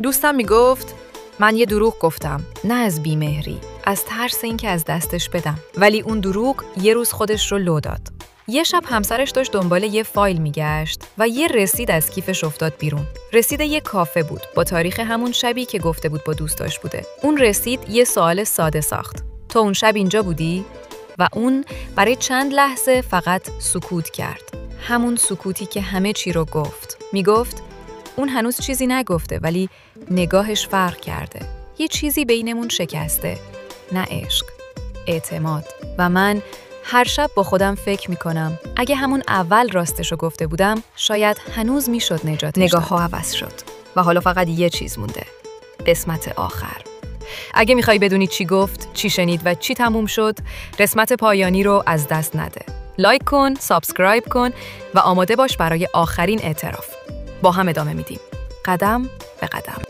دوستم میگفت من یه دروغ گفتم، نه از بیمهری، از ترس این که از دستش بدم. ولی اون دروغ یه روز خودش رو لو داد. یه شب همسرش داشت دنبال یه فایل میگشت و یه رسید از کیفش افتاد بیرون. رسید یه کافه بود با تاریخ همون شبی که گفته بود با دوستاش بوده. اون رسید یه سوال ساده ساخت. تو اون شب اینجا بودی؟ و اون برای چند لحظه فقط سکوت کرد. همون سکوتی که همه چی رو گفت. میگفت اون هنوز چیزی نگفته ولی نگاهش فرق کرده. یه چیزی بینمون شکسته. نه عشق، اعتماد. و من هر شب با خودم فکر میکنم اگه همون اول راستشو گفته بودم شاید هنوز میشد نجاتش داد. نگاه ها عوض شد و حالا فقط یه چیز مونده. قسمت آخر. اگه میخوای بدونی چی گفت، چی شنید و چی تموم شد، قسمت پایانی رو از دست نده. لایک کن، سابسکرایب کن و آماده باش برای آخرین اعتراف. با هم ادامه میدیم. قدم به قدم.